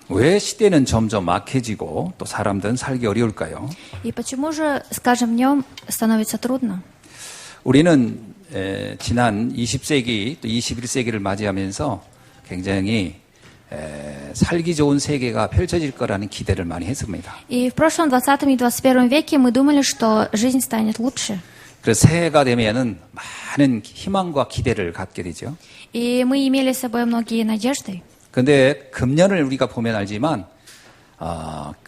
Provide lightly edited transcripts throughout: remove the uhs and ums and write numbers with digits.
왜 시대는 점점 악해지고 또 사람들은 살기 어려울까요? И почему же с каждым днем становится трудно? 우리는 지난 20세기 또 21세기를 맞이하면서 굉장히 살기 좋은 세계가 펼쳐질 거라는 기대를 많이 했습니다. И в прошлом 20 и 21 веке мы думали, что жизнь станет лучше. 그래서 새해가 되면은 많은 희망과 기대를 갖게 되죠. И мы имели с собой многие надежды. 그런데 금년을 우리가 보면 알지만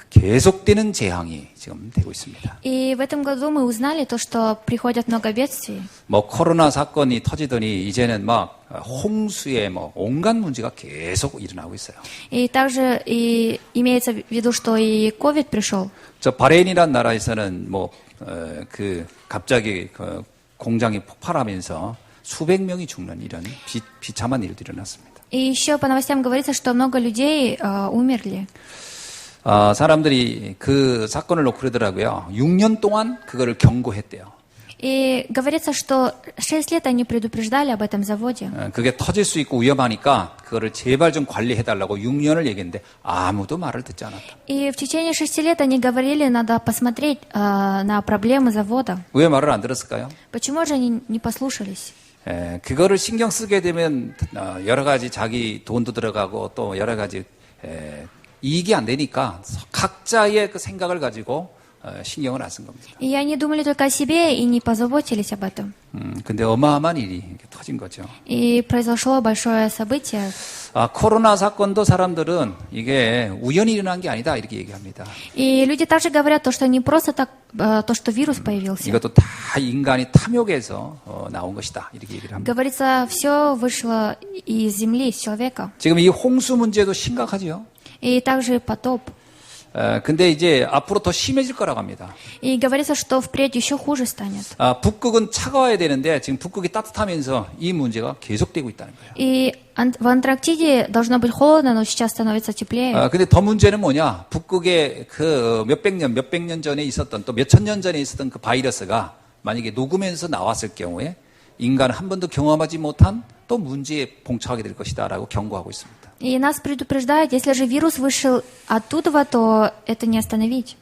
계속되는 재앙이 지금 되고 있습니다. И в этом году мы узнали то, что приходят много бедствий. 뭐 코로나 사건이 터지더니 이제는 막 홍수에 뭐 온갖 문제가 계속 일어나고 있어요. И также и имеется в виду, что и ковид пришел. 저 바레인이라는 나라에서는 뭐 갑자기 공장이 폭발하면서 수백 명이 죽는 이런 비참한 일도 일어났습니다. И еще по новостям говорится, что много людей умерли. 사람들이 그 사건을 놓고 그러더라고요. 6년 동안 그거를 경고했대요. И говорится, что 6 лет они предупреждали об этом заводе. 그게 터질 수 있고 위험하니까 그거를 제발 좀 관리해달라고 6년을 얘기했는데 아무도 말을 듣지 않았다. И в течение 6 лет они говорили, надо посмотреть на проблемы завода. 왜 말을 안 들었을까요? Почему же они не послушались? 그거를 신경 쓰게 되면 여러 가지 자기 돈도 들어가고 또 여러 가지 이익이 안 되니까 각자의 그 생각을 가지고 신경을 안 쓴 겁니다. И они думали только о себе и не позаботились об этом. 근데 어마어마한 일이 이렇게 터진 거죠. И произошло большое событие. 코로나 사건도 사람들은 이게 우연히 일어난 게 아니다 이렇게 얘기합니다. И люди также говорят, то, что не просто так, то, что вирус появился. 이것도 다 인간이 탐욕에서 나온 것이다 이렇게 얘기를 합니다. Говорится, все вышло из земли, из человека. 지금 이 홍수 문제도 심각하죠. И также потоп. 근데 이제 앞으로 더 심해질 거라고 합니다. И говорится, что впредь еще хуже станет. 북극은 차가워야 되는데 지금 북극이 따뜻하면서 이 문제가 계속되고 있다는 거예요. И в Антарктиде должно быть холодно, но сейчас становится теплее. 근데 더 문제는 뭐냐? 북극에 그 몇백 년 전에 있었던 또 몇천 년 전에 있었던 그 바이러스가 만약에 녹으면서 나왔을 경우에 인간은 한 번도 경험하지 못한 또 문제에 봉착하게 될 것이다라고 경고하고 있습니다. И нас предупреждают, если же вирус вышел оттуда, то это не остановить.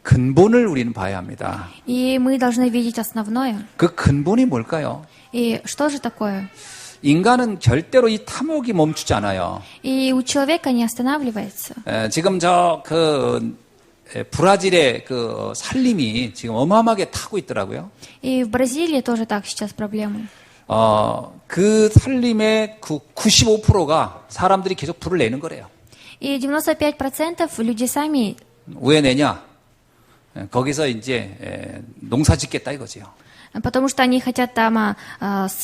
근본을 우리는 봐야 합니다. И мы должны видеть основное. 그 근본이 뭘까요? И что же такое? 인간은 절대로 이 탐욕이 멈추지 않아요. И у человека не останавливается. 지금 브라질의 그 산림이 지금 어마어마하게 타고 있더라고요. И в Бразилии тоже так сейчас проблемы. 그 산림의 95%가 사람들이 계속 불을 내는 거래요. И 95% люди сами. 왜 내냐? 거기서 이제 농사 짓겠다 이거지요. Потому что они хотят там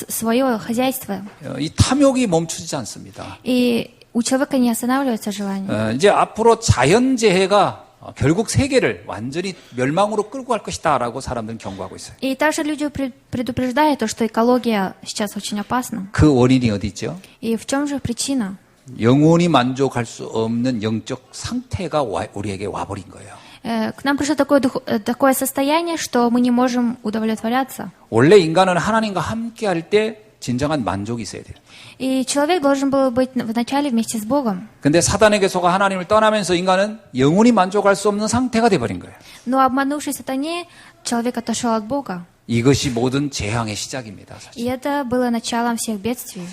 свое хозяйство. 이 탐욕이 멈추지 않습니다. И у человека не останавливается желание. 이제 앞으로 자연재해가 결국 세계를 완전히 멸망으로 끌고 갈 것이다라고 사람들은 경고하고 있어요. И также люди предупреждают, что экология сейчас очень опасна. 그 원인이 어디 있죠? И в чем же причина? 영원히 만족할 수 없는 영적 상태가 우리에게 와버린 거예요. К нам пришло такое состояние, что мы не можем удовлетворяться. 원래 인간은 하나님과 함께 할 때 진정한 만족이 있어야 돼요. И человек должен был быть вначале вместе с Богом. 근데 사단에게 속아 하나님을 떠나면서 인간은 영원히 만족할 수 없는 상태가 돼버린 거예요. Но обманувшись сатане, человек отошел от Бога. 이것이 모든 재앙의 시작입니다. 사실. И это было началом всех бедствий.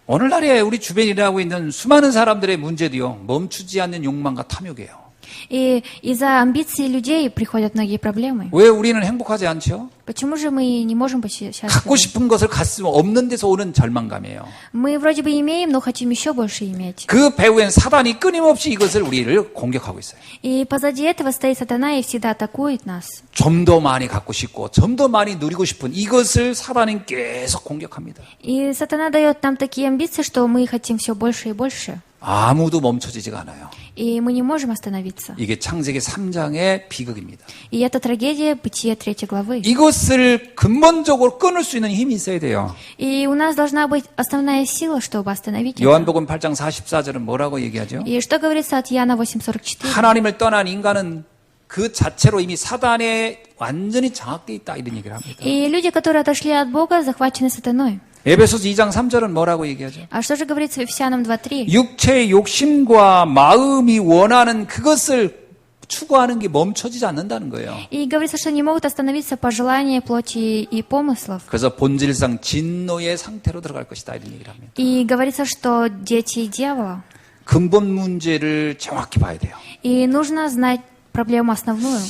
오늘날에 우리 주변에 일하고 있는 수많은 사람들의 문제도요. 멈추지 않는 욕망과 탐욕이에요. И из-за амбиций людей приходят многие проблемы. 왜 우리는 행복하지 않죠? Почему же мы не можем быть 갖고 счастливы? 싶은 것을 갖으면 없는 데서 오는 절망감이에요. Мы вроде бы имеем, но хотим еще больше иметь. 그 배후엔 사단이 끊임없이 이것을 우리를 공격하고 있어요. И позади этого стоит сатана и всегда атакует нас. 좀 더 많이 갖고 싶고 좀 더 많이 누리고 싶은 이것을 사단은 계속 공격합니다. И сатана дает нам такие амбиции, что мы хотим все больше и больше. 아무도 멈춰지지가 않아요. И мы не можем остановиться. 이게 창세기 3장의 비극입니다. И это трагедия Бытия 3 главы. 이것을 근본적으로 끊을 수 있는 힘이 있어야 돼요. И у нас должна быть основная сила, чтобы остановить это. 요한복음 8장 44절은 뭐라고 얘기하죠? И что говорится от Иоанна 8:44? 하나님을 떠난 인간은 그 자체로 이미 사단에 완전히 장악되어 있다 이런 얘기를 합니다. И люди, которые отошли от Бога, захвачены сатаной. 에베소서 2장 3절은 뭐라고 얘기하죠? А что же говорится в Ефесянам 2:3? 육체의 욕심과 마음이 원하는 그것을 추구하는 게 멈춰지지 않는다는 거예요. И говорится, что не могут остановиться пожелания плоти и помыслов. 그래서 본질상 진노의 상태로 들어갈 것이다 이런 얘기를 합니다. И говорится, что дети дьявола. 근본 문제를 정확히 봐야 돼요. И нужно знать проблему основную.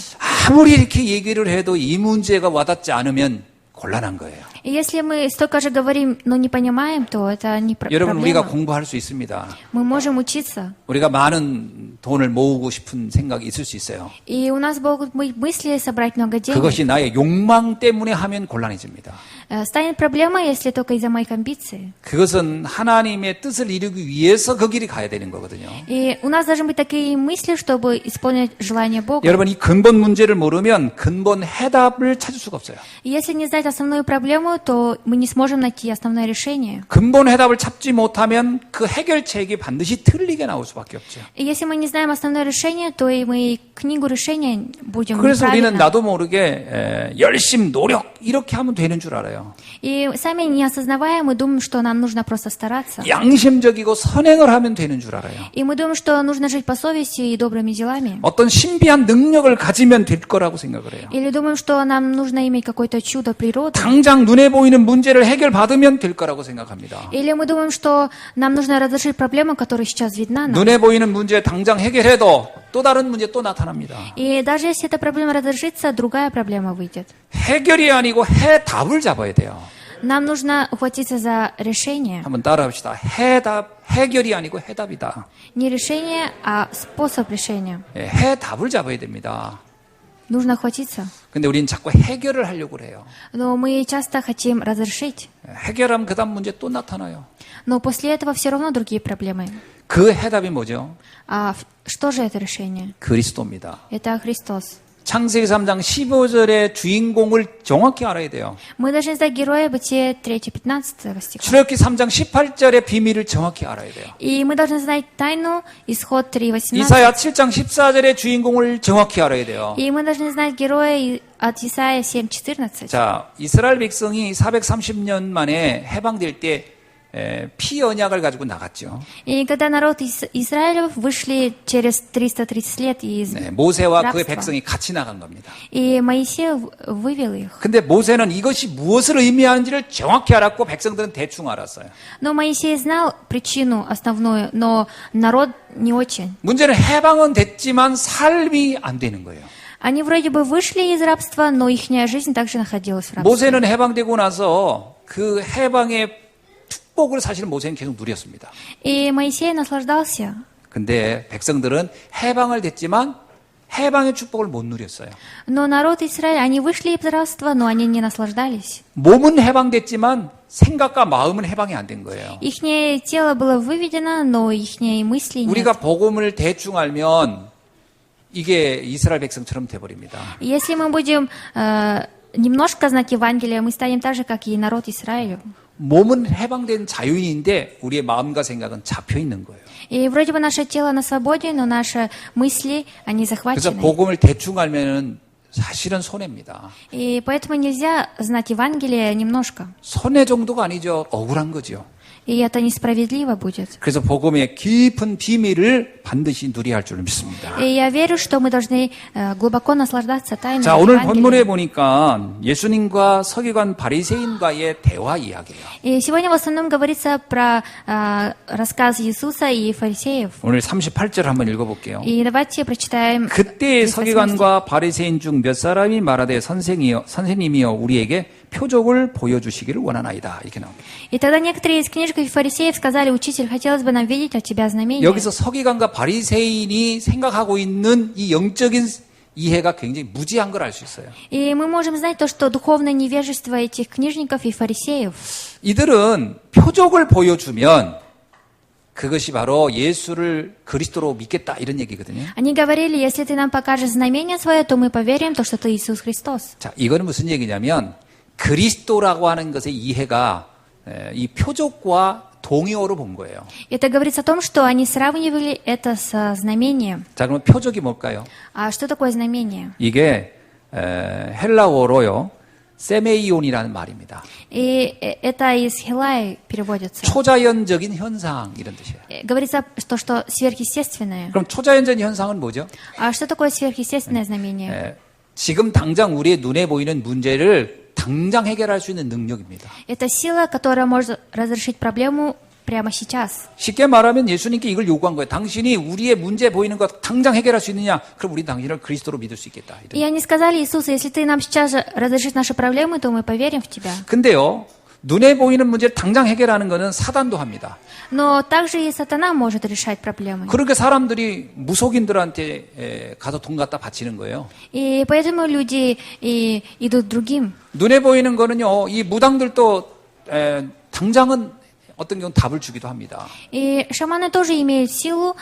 아무리 이렇게 얘기를 해도 이 문제가 와닿지 않으면 곤란한 거예요. И если мы столько же говорим, но не понимаем, то это не 여러분 우리가 проблема. 공부할 수 있습니다. Мы можем учиться. 우리가 많은 돈을 모으고 싶은 생각이 있을 수 있어요. И у нас могут быть мысли собрать много денег. 그것이 나의 욕망 때문에 하면 곤란해집니다. Станет проблемой, если только из-за моих амбиций. 그것은 하나님의 뜻을 이루기 위해서 그 길이 가야 되는 거거든요. И у нас должны быть такие мысли, чтобы исполнить желание Бога. 여러분 이 근본 문제를 모르면 근본 해답을 찾을 수가 없어요. И если не знать основную проблему, то мы не сможем найти основное решение. 근본 해답을 찾지 못하면 그 해결책이 반드시 틀리게 나올 수밖에 없죠. И если мы не знаем основное решение, то и мы книгу решения будем 그래서 우리는 неправильно. 나도 모르게 열심 노력 이렇게 하면 되는 줄 알아요. И сами не осознавая, мы думаем, что нам нужно просто стараться. 양심적이고 선행을 하면 되는 줄 알아요. И мы думаем, что нужно жить по совести и добрыми делами. 어떤 신비한 능력을 가지면 될 거라고 생각을 해요. Или думаем, что нам нужно иметь какое-то чудо природы. 당장 눈에 보이는 문제를 해결받으면 될 거라고 생각합니다. Или мы думаем, что нам нужно разрешить проблему, которая сейчас видна нам. 눈에 보이는 문제 당장 해결해도 또 다른 문제 또 나타납니다. И даже если эта проблема разрешится, другая проблема выйдет. 해결이 아니고 해답을 잡아야 돼요. Нам нужно ухватиться за решение. 한번 따라합시다. 해결이 아니고 해답이다. Не решение, а способ решения. 예, 해답을 잡아야 됩니다. Нужно охватиться. 근데 우리는 자꾸 해결을 하려고 해요. Но мы часто хотим разрешить. 해결하면 그 다음 문제 또 나타나요. Но после этого все равно другие проблемы. 그 해답이 뭐죠? А что же это решение? 그리스도입니다. Это Христос. 창세기 3장 15절의 주인공을 정확히 알아야 돼요. Мы должны знать героя Бытие 3-15 стиха. 출애굽기 3장 18절의 비밀을 정확히 알아야 돼요. И мы должны знать тайну, исход 3:18. 이사야 7장 14절의 주인공을 정확히 알아야 돼요. И мы должны знать героя от Исаия 7:14. 자, 이스라엘 백성이 430년 만에 해방될 때 피 언약을 가지고 나갔죠. И когда народ Израилев вышли через 330 лет из 네, 모세와 그의 рабства, 백성이 같이 나간 겁니다. и Моисей вывел их. 근데 모세는 이것이 무엇을 의미하는지를 정확히 알았고 백성들은 대충 알았어요. Но Моисей знал причину основную, но народ не очень. 문제는 해방은 됐지만 삶이 안 되는 거예요. Они вроде бы вышли из рабства, но их жизнь также находилась в рабстве. 모세는 해방되고 나서 그 해방의 축복을 사실 모세는 계속 누렸습니다. И Моисей наслаждался. 근데 백성들은 해방을 됐지만 해방의 축복을 못 누렸어요. Но народ Израиля, они вышли из рабства, но они не наслаждались. 몸은 해방됐지만 생각과 마음은 해방이 안 된 거예요. Ихнее тело было выведено, но ихние мысли нет. 우리가 복음을 대충 알면 이게 이스라엘 백성처럼 돼버립니다. Если мы будем немножко знать Евангелие, мы станем так же, как и народ Израиля. 몸은 해방된 자유인인데 우리의 마음과 생각은 잡혀 있는 거예요. И вроде бы наше тело на свободе, но наши мысли, они 그래서 захвачены. 복음을 대충 알면은 사실은 손해입니다. И поэтому нельзя знать Евангелие немножко. 손해 정도가 아니죠. 억울한 거죠. И это несправедливо будет. 그래서 복음의 깊은 비밀을 반드시 누려야 할 줄 믿습니다. И я верю, что мы должны глубоко наслаждаться тайной 자, 오늘 본문에 Евангелия. 보니까 예수님과 서기관 바리새인과의 대화 이야기예요. И сегодня в основном говорится про рассказ Иисуса и фарисеев. 오늘 38절 한번 읽어볼게요. И давайте прочитаем. 그때 서기관과 바리새인 중 몇 사람이 말하되 선생님이여 우리에게 표적을 보여주시기를 원하나이다. 이렇게 나옵니다. И тогда некоторые из книжников и фарисеев сказали: «Учитель, хотелось бы нам видеть от тебя знамение». 여기서 서기관과 바리새인이 생각하고 있는 이 영적인 이해가 굉장히 무지한 걸 알 수 있어요. И мы можем знать то, что духовное невежество этих книжников и фарисеев. 이들은 표적을 보여주면 그것이 바로 예수를 그리스도로 믿겠다 이런 얘기거든요. Они говорили: «Если ты нам покажешь знамение свое, то мы поверим, то, что ты Иисус Христос». 자, 이거는 무슨 얘기냐면 그리스도라고 하는 것의 이해가 이 표적과 동의어로 본 거예요. Это говорится о том, что они сравнивали это с знамением. 자, 그럼 표적이 뭘까요? А что такое знамение? 이게 헬라어로요. 세메이온이라는 말입니다. И это из Хилай переводится. 초자연적인 현상 이런 뜻이에요. Говорится, что сверхъестественное. 그럼 초자연적인 현상은 뭐죠? А что такое сверхъестественное знамение? 지금 당장 우리의 눈에 보이는 문제를 당장 해결할 수 있는 능력입니다. Это сила, которая может разрешить проблему прямо сейчас. 쉽게 말하면 예수님께 이걸 요구한 거예요. 당신이 우리의 문제 보이는 것 당장 해결할 수 있느냐? 그럼 우리 당신을 그리스도로 믿을 수 있겠다. И они сказали Иисусу, если ты нам сейчас же разрешишь наши проблемы, то мы поверим в тебя. 근데요, 눈에 보이는 문제를 당장 해결하는 것은 사단도 합니다. Но также и сатана может решать проблемы. 그러니까 사람들이 무속인들한테 가서 돈 갖다 바치는 거예요. И поэтому люди и идут другим. 눈에 보이는 거는요, 이 무당들도 당장은 어떤 경우는 답을 주기도 합니다. И шаманы тоже имеют силу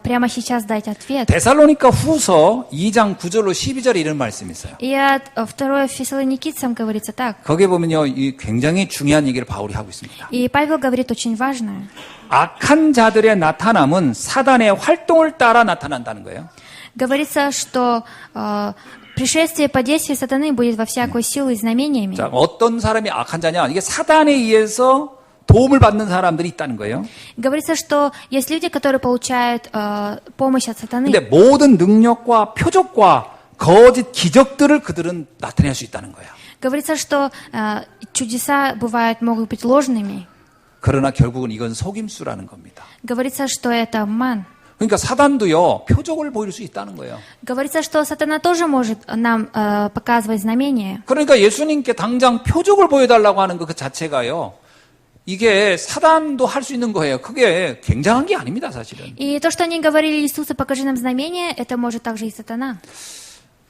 прямо сейчас дать ответ. 데살로니가 후서 2장 9절로 12절에 이런 말씀이 있어요. И от 2 Фессалоникийцам говорится так. 거기에 보면요, 이 굉장히 중요한 얘기를 바울이 하고 있습니다. И Павел говорит очень важное. 악한 자들의 나타남은 사단의 활동을 따라 나타난다는 거예요. Говорится, что пришествие по действию сатаны будет во всякую силу и знамениями. 자, 어떤 사람이 악한 자냐? 이게 사단에 의해서 도움을 받는 사람들이 있다는 거예요. Говорится, что есть люди, которые получают помощь от сатаны. 근데 모든 능력과 표적과 거짓 기적들을 그들은 나타낼 수 있다는 거예요. Говорится, что чудеса могут быть ложными. 그러나 결국은 이건 속임수라는 겁니다. Говорится, что это обман. 그러니까 사단도요, 표적을 보일 수 있다는 거예요. Говорится, что сатана тоже может нам показывать знамения. 그러니까 예수님께 당장 표적을 보여달라고 하는 그 자체가요, 이게 사단도 할 수 있는 거예요. 그게 굉장한 게 아닙니다, 사실은. И то, что они говорили Иисусу, покажи нам знамение, это может также и сатана.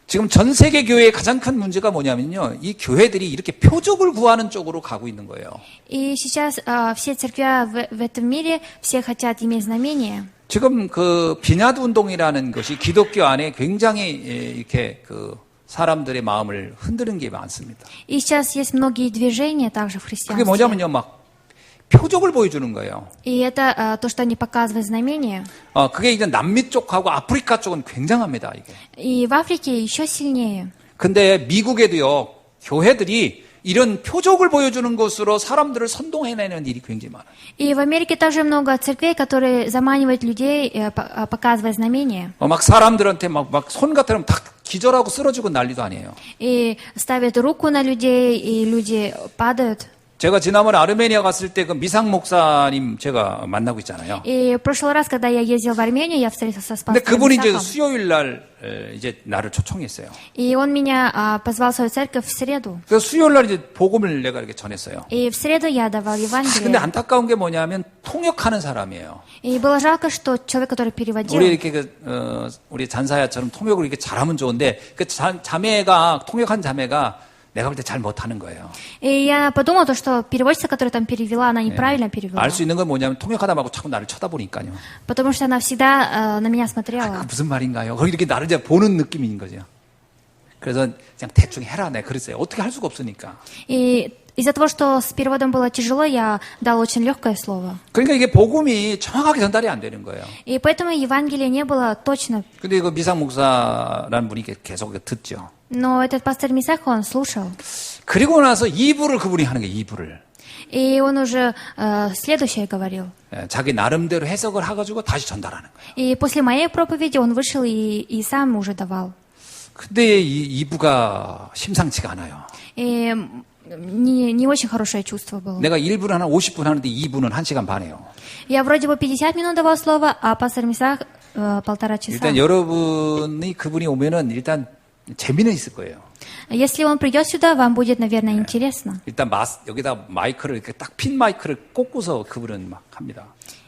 지금 전 세계 교회의 가장 큰 문제가 뭐냐면요, 이 교회들이 이렇게 표적을 구하는 쪽으로 가고 있는 거예요. И сейчас все церкви в этом мире, все хотят иметь знамения. 지금 그 비나드 운동이라는 것이 기독교 안에 굉장히 이렇게 그 사람들의 마음을 흔드는 게 많습니다. И сейчас есть многие движения также в 그게 христианстве. 뭐냐면요, 막 표적을 보여주는 거예요. И это то, что они показывают знамения. 그게 이제 남미 쪽하고 아프리카 쪽은 굉장합니다, 이게. И в Африке еще сильнее. 근데 미국에도요, 교회들이 이런 표적을 보여주는 것으로 사람들을 선동해내는 일이 굉장히 많아요. И в Америке также много церквей, которые заманивают людей, показывая знамения. 막 사람들한테 막 손 같으면 다 기절하고 쓰러지고 난리도 아니에요. И ставят руку на людей, и люди падают. 제가 지난번에 아르메니아 갔을 때 그 미상 목사님 제가 만나고 있잖아요. И в прошлый раз, когда я ездил в Армению, я встретился с 근데 пастором 그분이 이제 Исааком. 수요일 날 이제 나를 초청했어요. И он меня позвал в свою церковь в среду. 그래서 수요일 날 이제 복음을 내가 이렇게 전했어요. И в среду я давал 근데 Евангелие. 안타까운 게 뭐냐면 통역하는 사람이에요. И было жалко, что человек, который 우리 переводил, 이렇게 우리 잔사야처럼 통역을 이렇게 잘하면 좋은데 그 자매가 통역한 자매가 내가 볼 때 잘 못하는 거예요. и я подумала, что переводчица, которая там перевела, она неправильно перевела. 알 수 있는 건 뭐냐면 통역하다 말고 자꾸 나를 쳐다보니까요. Потому что она всегда на меня 그 смотрела. 무슨 말인가요? 거기 이렇게 나를 이제 보는 느낌인 거죠. 그래서 그냥 대충 해라, 내 그랬어요. 어떻게 할 수가 없으니까. И из-за того, что с переводом было тяжело, я дала очень легкое слово. 그러니까 이게 복음이 정확하게 전달이 안 되는 거예요. И поэтому Евангелие не было точно. 근데 그 미상 목사라는 분이 계속 듣죠. Но этот пастор Мисах, он слушал. 그리고 나서 2부를 그분이 하는 게 2부를. И он уже следующее говорил. 자기 나름대로 해석을 해가지고 다시 전달하는 거예요. И после моей проповеди он вышел и сам уже давал. 근데 이 2부가 심상치가 않아요. И не очень хорошее чувство было. 내가 1부는 한 50분 하는데 2부는 1시간 반이에요. Я вроде бы 50 минут давал слово, а пастор Мисах 1,5 часа. 일단 여러분이 그분이 오면은 일단 재미는 있을 거예요. Если он придет сюда, вам будет, наверное, интересно. 일단 여기다 마이크를 이렇게 딱 핀 마이크를 꽂고서 그분은 막 합니다.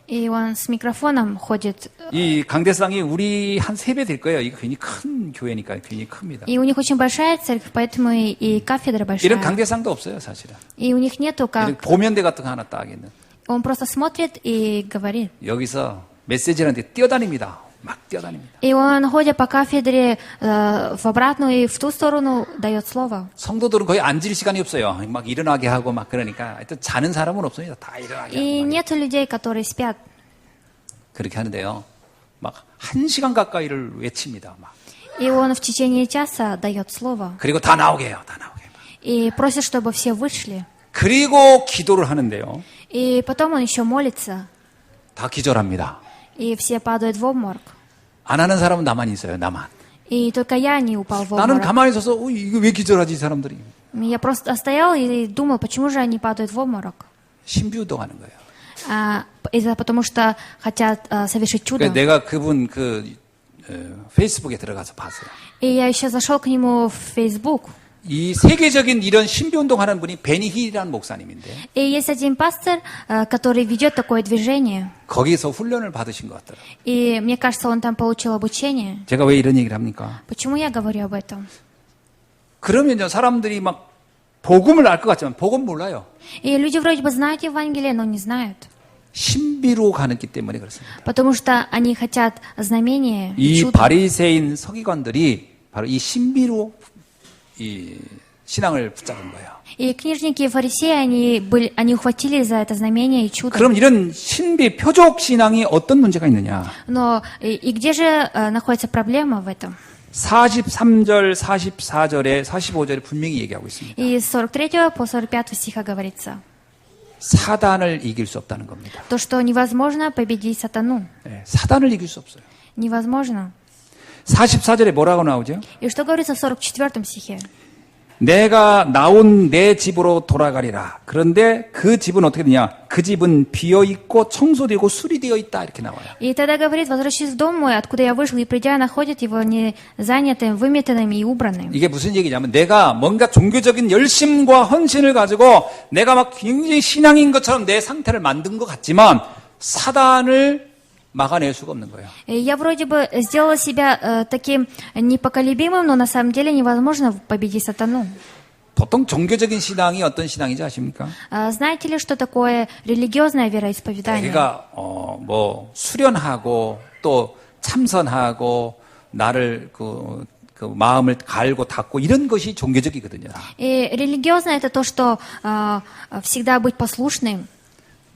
И он с микрофоном ходит. 이 강대상이 우리 한 3배 될 거예요. 이거 굉장히 큰 교회니까 굉장히 큽니다. И у них очень большая церковь, поэтому и кафедра большая. 이런 강대상도 없어요, 사실은. И у них нету 이런 как... 보면대 같은 거 하나 딱 있는. Он просто смотрит и говорит. 여기서 메시지라는 데 뛰어다닙니다. 막 뛰어다닙니다. И он, ходя по кафедре в обратную и в ту сторону, дает слово. 성도들은 거의 앉을 시간이 없어요. 막 일어나게 하고 막 그러니까 하여튼 자는 사람은 없습니다. 다 일어나게 И 하고. нет людей, которые спят. 그렇게 하는데요. 막 1시간 가까이를 외칩니다. 막. И он в течение часа дает слово. 그리고 다 나오게 해요. 다 나오게. и просит, чтобы все вышли. 그리고 기도를 하는데요. И потом он еще молится, 다 기절합니다. и все падают в обморок. 안 하는 사람은 나만 있어요. 나만. И только я не упал в 나는 обморок. 가만히 서서 이거 왜 기절하지 이 사람들이. Я просто стоял и думал, почему же они падают в обморок. 신비운동하는 거예요. Потому что хотят совершить чудо. 그러니까 내가 그분 페이스북에 들어가서 봤어요. И я еще зашел к нему в Facebook. 이 세계적인 이런 신비운동하는 분이 베니 힐이라는 목사님인데 И есть один пастор, который ведет такое движение. 거기서 훈련을 받으신 것 같더라고요. И мне кажется, он там получил обучение. 제가 왜 이런 얘기를 합니까? Почему я говорю об этом? 그러면요 사람들이 막 복음을 알 것 같지만 복음 몰라요. И люди вроде бы знают Евангелие, но не знают. 신비로 가는기 때문에 그렇습니다. Потому что они хотят знамения и 이 чуда. 바리새인 서기관들이 바로 이 신비로 이 신앙을 붙잡은 거예요. И книжники и фарисеи, они ухватились за это знамение и чудо. 그럼 이런 신비 표적 신앙이 어떤 문제가 있느냐? Но и где же находится проблема в этом? 43절, 44절에 45절에 분명히 얘기하고 있습니다. И с 43 по 45 стиха говорится, 사단을 이길 수 없다는 겁니다. то, что невозможно победить сатану. 네, 사단을 이길 수 없어요. Невозможно. 44절에 뭐라고 나오죠? И что говорится в 44 стихе? 내가 나온 내 집으로 돌아가리라. 그런데 그 집은 어떻게 되냐? 그 집은 비어 있고 청소되고 수리되어 있다 이렇게 나와요. И тогда говорит, возвращусь в дом мой, откуда я вышел, и придя, находит его не занятым, выметенным и убранным. 이게 무슨 얘기냐면 내가 뭔가 종교적인 열심과 헌신을 가지고 내가 막 굉장히 신앙인 것처럼 내 상태를 만든 것 같지만 사단을 막아낼 수가 없는 거예요. И я вроде бы сделала себя таким непоколебимым, но на самом деле невозможно победить сатану. 보통 종교적인 신앙이 어떤 신앙인지 아십니까? Знаете ли, что такое религиозное вероисповедание? 내가 뭐 수련하고 또 참선하고 나를 그 마음을 갈고 닦고 이런 것이 종교적이거든요. И религиозное это то, что всегда быть послушным.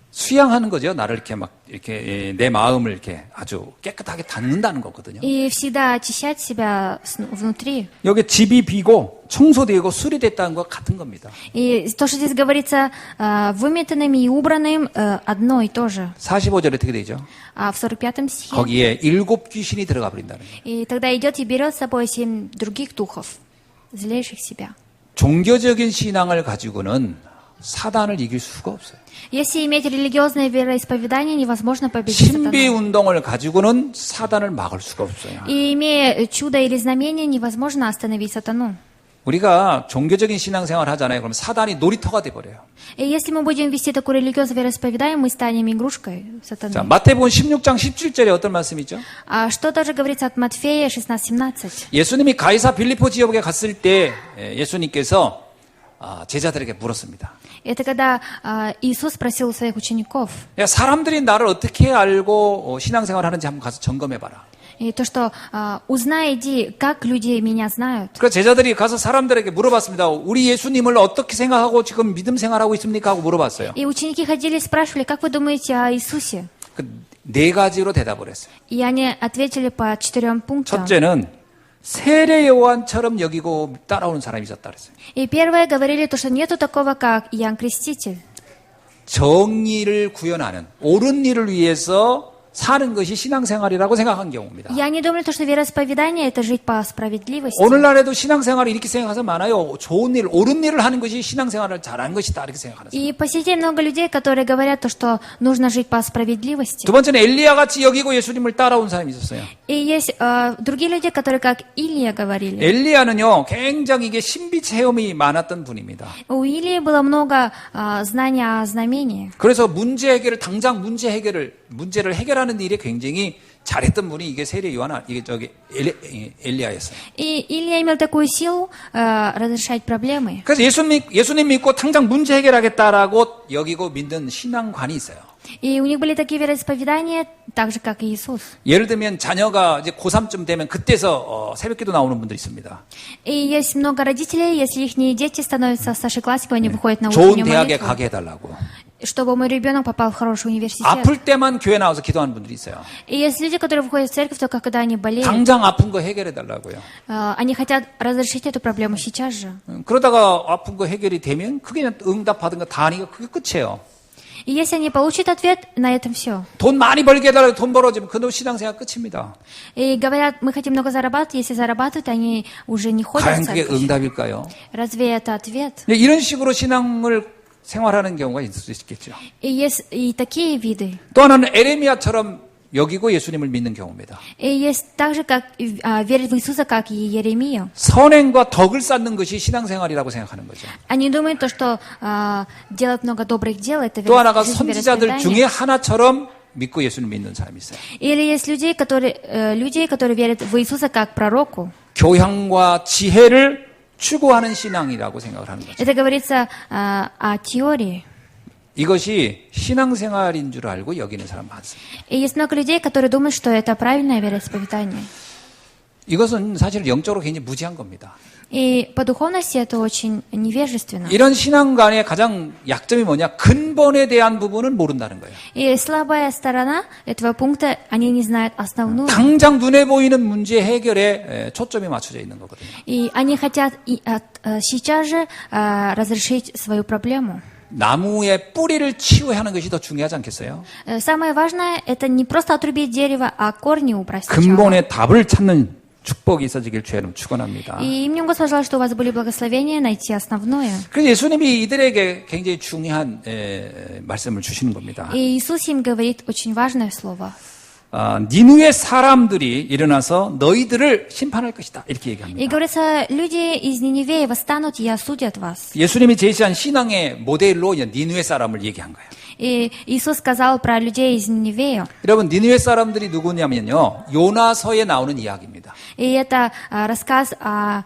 수양하는 거죠. 나를 이렇게 막 이렇게 내 마음을 이렇게 아주 깨끗하게 닦는다는 거거든요. И всегда очищать себя внутри. 여기 집이 비고 청소되고 수리됐다는 것 같은 겁니다. И то, что здесь говорится выметенным и убранным, одно и то же. 45절에 어떻게 되죠? А в 45 стихе. 거기에 7 귀신이 들어가 버린다는 거예요. И тогда идет и берет с собой 7 других духов, злейших себя. 종교적인 신앙을 가지고는 사단을 이길 수가 없어요. Если иметь религиозное вероисповедание, невозможно победить 신비 сатану. 운동을 가지고는 사단을 막을 수가 없어요. И имея чудо или знамение, невозможно остановить сатану. 우리가 종교적인 신앙생활 하잖아요. 그럼 사단이 놀이터가 돼 버려요. И если мы будем вести такое религиозное вероисповедание, мы станем игрушкой 자, сатаны. 마태복음 16장 17절에 어떤 말씀이죠? А что тоже говорится от Матфея 16:17? 예수님이 가이사 빌리포 지역에 갔을 때 예수님께서 제자들에게 물었습니다. Это когда Иисус спросил у своих учеников, 야, 사람들이 나를 어떻게 알고 신앙생활 하는지 한번 가서 점검해 봐라. и то, что узнай, иди, как люди меня знают. 그래서 제자들이 가서 사람들에게 물어봤습니다. 우리 예수님을 어떻게 생각하고 지금 믿음 생활하고 있습니까? 하고 물어봤어요. И ученики ходили и спрашивали, как вы думаете о Иисусе? 그 네 가지로 대답을 했어요. И они ответили по 4 пунктам. 첫째는 세례 요한처럼 여기고 따라오는 사람이 있었다 그랬어요. И первое говорили то, что нету такого, как Иоанн Креститель. 정의를 구현하는 옳은 일을 위해서 사는 것이 신앙생활이라고 생각한 경우입니다. Я не думаю, что вероисповедание – это жить по справедливости. 오늘날에도 신앙생활을 이렇게 생각해서 많아요. 좋은 일, 옳은 일을 하는 것이 신앙생활을 잘하는 것이다 이렇게 생각하는 사람. И по сей день много людей, которые говорят то, что нужно жить по справедливости. 두 번째는 엘리야 같이 여기고 예수님을 따라온 사람이 있었어요. И есть другие люди, которые, как Илия, говорили. 엘리야는요, 굉장히 이게 신비 체험이 많았던 분입니다. У Илии было много знаний о знамениях. 그래서 문제 해결을 당장 문제를 해결하는 일에 굉장히 잘했던 분이 이게 세례 요한 이게 엘리야였어요. И Илия имел такую силу разрешать проблемы. 그래서 예수님 믿고 당장 문제 해결하겠다라고 여기고 믿는 신앙관이 있어요. И у них были такие вероисповедания, так же, как и Иисус. 예를 들면 자녀가 이제 고3쯤 되면 그때서 새벽기도 나오는 분들이 있습니다. И есть много родителей, если их дети становятся старшеклассниками, они выходят на 좋은 утреннюю 대학에 молитву. 가게 해달라고. чтобы мой ребенок попал в хороший университет. 아플 때만 교회 나와서 기도하는 분들이 있어요. И есть люди, которые выходят в церковь только когда они болеют. 당장 아픈 거 해결해 달라고요. Они хотят разрешить эту проблему сейчас же. 그러다가 아픈 거 해결이 되면 그게 그냥 응답받은 거 다 하니까 그게 끝이에요. И если они получат ответ, на этом все. 돈 많이 벌게 해달라고 돈 벌어지면 그놈 신앙생활 끝입니다. И говорят, мы хотим много зарабатывать. Если зарабатывают, они уже не ходят 과연 в 그게 церковь. 응답일까요? Разве это ответ? 이런 식으로 신앙을 생활하는 경우가 있을 수 있겠죠. И есть и такие виды. 또 하나는 에레미야처럼 여기고 예수님을 믿는 경우입니다. И есть так же, как верить в Иисуса, как и Еремия. 선행과 덕을 쌓는 것이 신앙생활이라고 생각하는 거죠. Они думают, то, что делать много добрых дел, это 또 하나가 жизнь 선지자들 중에 вероисповедания. 하나처럼 믿고 예수를 믿는 사람이 있어요. Или есть люди, которые верят в Иисуса как пророку. 교양과 지혜를 추구하는 신앙이라고 생각을 하는 거죠. Это говорится о теории. 이것이 신앙생활인 줄 알고 여기는 사람 많습니다. И есть много людей, которые думают, что это правильное вероисповедание. 이것은 사실 영적으로 굉장히 무지한 겁니다. И по духовности это очень невежественно. 이런 신앙관의 가장 약점이 뭐냐? 근본에 대한 부분은 모른다는 거예요. И слабая сторона этого пункта, они не знают основную. 당장 눈에 보이는 문제 해결에 초점이 맞춰져 있는 거거든요. И они хотят сейчас же разрешить свою проблему. 나무의 뿌리를 치유하는 것이 더 중요하지 않겠어요? Самое важное, это не просто отрубить дерево, а корни убрать сначала. 근본의 답을 찾는 축복이 있어지길 주여름 축원합니다. И именем Господа желаю, что у вас были благословения найти основное. 그래서 예수님이 이들에게 굉장히 중요한 말씀을 주시는 겁니다. И Иисус им говорит очень важное слово. 니누의 사람들이 일어나서 너희들을 심판할 것이다. 이렇게 И 얘기합니다. говорится, люди из Ниневеи восстанут и осудят вас. 예수님이 제시한 신앙의 모델로 니누의 사람을 얘기한 거예요. И Иисус сказал про людей из Ниневеи. 여러분, 니누의 사람들이 누구냐면요. 요나서에 나오는 이야기입니다. И это рассказ о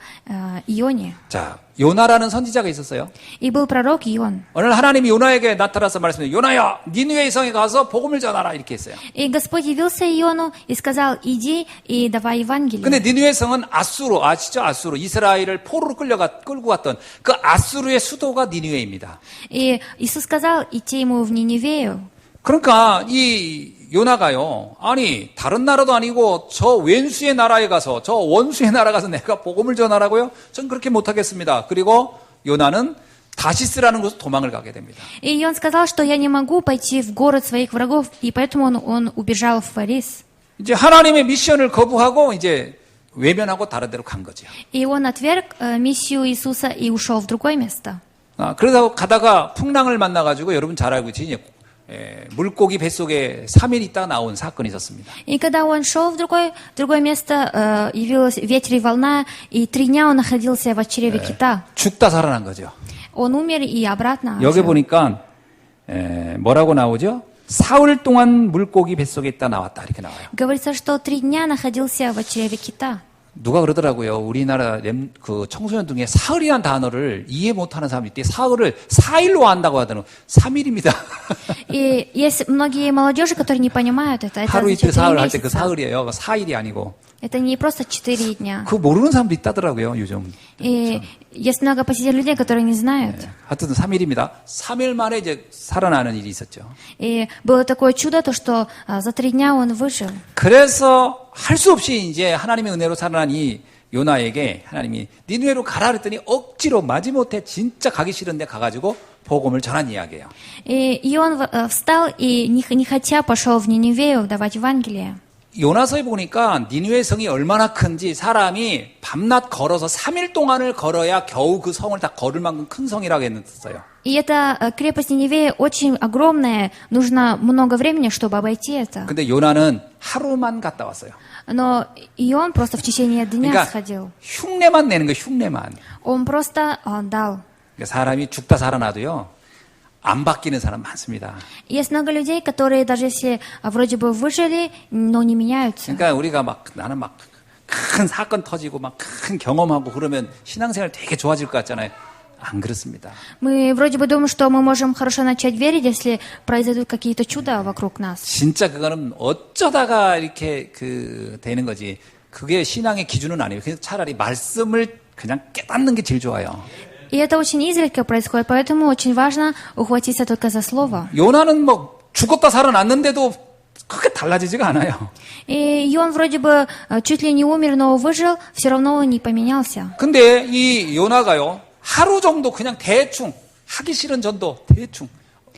Ионе. 자, 요나라는 선지자가 있었어요. И был пророк Ион. 어느 날 하나님이 요나에게 나타나서 말씀해요. 요나야, 니누의 성에 가서 복음을 전하라. 이렇게 했어요. И Господь явился Иону и сказал, иди и давай Евангелие. 근데 니누의 성은 아수르, 아시죠? 아수르. 이스라엘을 포로로 끌고 갔던 그 아수르의 수도가 니누에입니다. И Иисус сказал идти ему в Ниневею. 그러니까 이 요나가요. 아니 다른 나라도 아니고 저 왼수의 나라에 가서 저 원수의 나라 가서 내가 복음을 전하라고요? 전 그렇게 못하겠습니다. 그리고 요나는 다시스라는 곳으로 도망을 가게 됩니다. И он сказал, что я не могу пойти в город своих врагов, и поэтому он убежал в Фарис. 이제 하나님의 미션을 거부하고 이제 외면하고 다른 데로 간 거죠. И он отверг миссию Иисуса и ушел в другое место. 그러다 가다가 풍랑을 만나가지고 여러분 잘 알고 계시죠? 물고기 뱃속에 3일 있다 나온 사건이 있었습니다. И когда он шел в другое место, явилась ветер и волна, и 3 дня он находился в чреве кита. 죽다 살아난 거죠. Он умер и обратно. 여기 보니까 뭐라고 나오죠? 사흘 동안 물고기 뱃속에 있다 나왔다 이렇게 나와요. Говорится, что 3 дня находился в чреве кита. 누가 그러더라고요. 우리나라 그 청소년 중에 사흘이라는 단어를 이해 못하는 사람이 있대. 사흘을 4일로 한다고 하더니 3일입니다. И есть многие молодежи, которые не понимают это. Это 하루 이틀 означает 사흘 3 할 때 그 месяца. 사흘이에요. 4일이 아니고. Это не просто 4 дня. 그거 모르는 사람도 있다더라고요. 요즘. И есть много посетителей людей, которые не знают. 하여튼 3일입니다. 3일 만에 이제 살아나는 일이 있었죠. И было такое чудо, то, что за 3 дня он выжил. 그래서 할 수 없이 이제 하나님의 은혜로 살아난 이 요나에게 하나님이 니느웨로 가라 그랬더니 억지로 마지못해 진짜 가기 싫은데 가가지고 복음을 전한 이야기예요. И он встал и не хотя пошел в Ниневею давать Евангелие. 요나서에 보니까 니느웨 성이 얼마나 큰지 사람이 밤낮 걸어서 3일 동안을 걸어야 겨우 그 성을 다 걸을 만큼 큰 성이라고 했었어요. И эта крепость Ниневея очень огромная, нужно много времени, чтобы обойти это. 근데 요나는 하루만 갔다 왔어요. Но и он просто в течение дня 그러니까 сходил. 흉내만 내는 거예요. 흉내만. Он просто дал. 그러니까 사람이 죽다 살아나도요. 안 바뀌는 사람 많습니다. Есть много людей, которые даже если вроде бы выжили, но не меняются. 그러니까 우리가 나는 큰 사건 터지고 큰 경험하고 그러면 신앙생활 되게 좋아질 것 같잖아요. 안 그렇습니다. Мы вроде бы думаем, что мы можем хорошо начать верить, если произойдут какие-то чуда вокруг нас. 진짜 그거는 어쩌다가 이렇게 되는 거지. 그게 신앙의 기준은 아니에요. 그래서 차라리 말씀을 그냥 깨닫는 게 제일 좋아요. И это очень изредка происходит, поэтому очень важно ухватиться только за слово. 요나는 뭐 죽었다 살아났는데도 크게 달라지지가 않아요. И он вроде бы чуть ли не умер, но выжил, все равно не поменялся. 근데 이 요나가요, 하루 정도 그냥 대충, 하기 싫은 전도, 대충,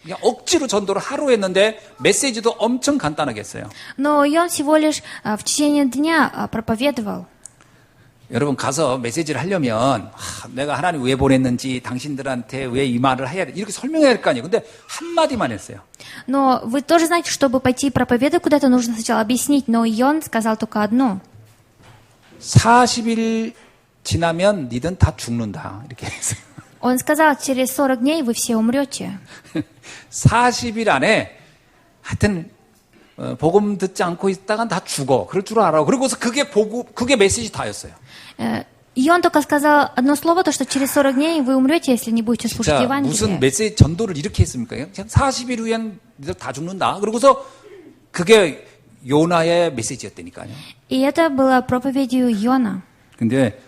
그냥 억지로 전도를 하루 했는데 메시지도 엄청 간단하게 했어요. Но и он всего лишь в течение дня проповедовал. 여러분 가서 메시지를 하려면 내가 하나님 왜 보냈는지 당신들한테 왜 이 말을 해야 돼 이렇게 설명해야 할 거 아니에요. 근데 한마디만 했어요. Но вы тоже знаете, чтобы пойти проповедовать куда-то, нужно сначала объяснить. Но и он сказал только одно. 40일 지나면 니든 다 죽는다. 이렇게 했어요. Он сказал, через 40 дней вы все умрете. 40일 안에 하여튼 복음 듣지 않고 있다간 다 죽어. 그럴 줄 알아. 그러고서 그게 메시지 다였어요. И он только сказал одно слово, то, что через 40 дней вы умрете, если не будете слушать 자, Евангелие. 무슨 메시지 전도를 이렇게 했습니까? 그냥 40일 후엔 니들 다 죽는다. 그러고서 그게 요나의 메시지였다니까요. И это было проповедью Иона. 근데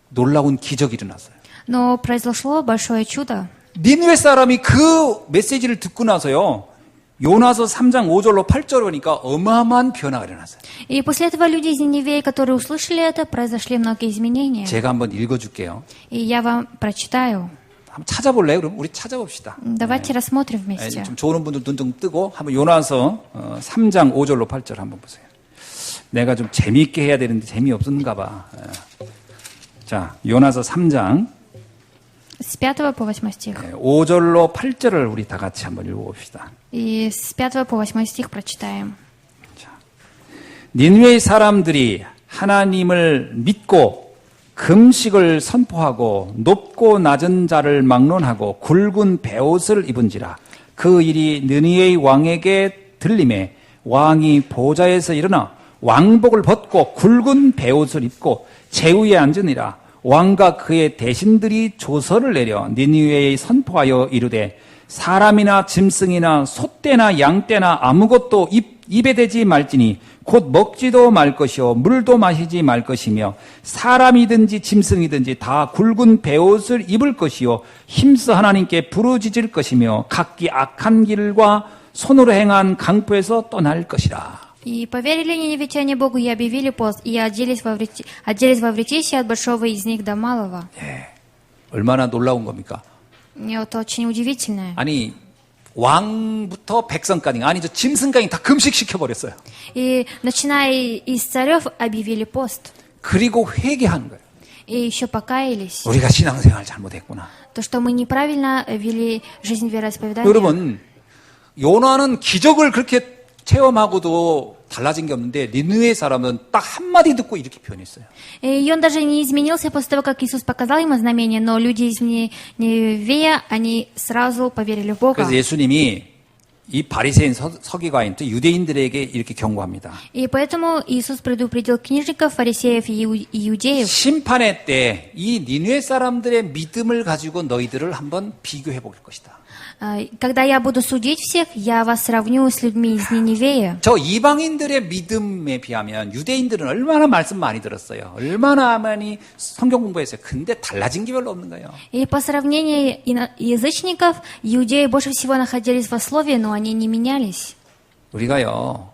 놀라운 기적이 일어났어요. Но произошло большое чудо. 니느웨 사람이 그 메시지를 듣고 나서요. 요나서 3장 5절로 8절 보니까 어마어마한 변화가 일어났어요. И после этого люди из Ниневии, которые услышали это, произошли многие изменения. 제가 한번 읽어줄게요. И я вам прочитаю. 한번 찾아볼래요? 그럼 우리 찾아봅시다. Давайте рассмотрим вместе. 좀 좋은 분들 눈 좀 뜨고 한번 요나서 3장 5절로 8절 한번 보세요. 내가 좀 재미있게 해야 되는데 재미없었는가 봐. 자, 요나서 3장 С 5 по 8 стих. 5절로 8절을 우리 다 같이 한번 읽어봅시다. И с 5 по 8 стих прочитаем. 니느웨 사람들이 하나님을 믿고 금식을 선포하고 높고 낮은 자를 막론하고 굵은 베옷을 입은지라 그 일이 느니웨 왕에게 들림에 왕이 보좌에서 일어나 왕복을 벗고 굵은 베옷을 입고 제위에 앉으니라 왕과 그의 대신들이 조서를 내려 니느웨에 선포하여 이르되 사람이나 짐승이나 소떼나 양떼나 아무것도 입에 대지 말지니 곧 먹지도 말 것이요 물도 마시지 말 것이며 사람이든지 짐승이든지 다 굵은 베옷을 입을 것이요 힘써 하나님께 부르짖을 것이며 각기 악한 길과 손으로 행한 강포에서 떠날 것이라. И поверили ниневитяне Богу, и объявили пост, и оделись во вретище от большого из них до малого. 예, 얼마나 놀라운 겁니까? И это очень удивительно. 아니 왕부터 백성까지 아니 저 짐승까지 다 금식시켜 버렸어요. И начиная из царев объявили пост. 그리고 회개한 거예요. И еще покаялись. 우리가 신앙생활 잘못했구나. То, что мы неправильно вели жизнь вероисповедания. 여러분 요나는 기적을 그렇게 체험하고도 달라진 게 없는데 니느웨 사람은 딱 한마디 듣고 이렇게 표현했어요. И он даже не изменился после того, как Иисус показал ему знамение, но люди из Ниневии, они сразу поверили в Бога. 그래서 예수님이 이 바리새인 서기관인 또 유대인들에게 이렇게 경고합니다. И поэтому Иисус предупредил книжников, фарисеев и иудеев. 심판의 때 이 니느웨 사람들의 믿음을 가지고 너희들을 한번 비교해 볼 것이다. Когда я буду судить всех, я вас сравню с людьми из Ниневии. 저 이방인들의 믿음에 비하면 유대인들은 얼마나 말씀 많이 들었어요. 얼마나 많이 성경 공부했어요. 근데 달라진 게 별로 없는 거예요. И по сравнению язычников, иудеи больше всего находились во слове, но они не менялись. 우리가요.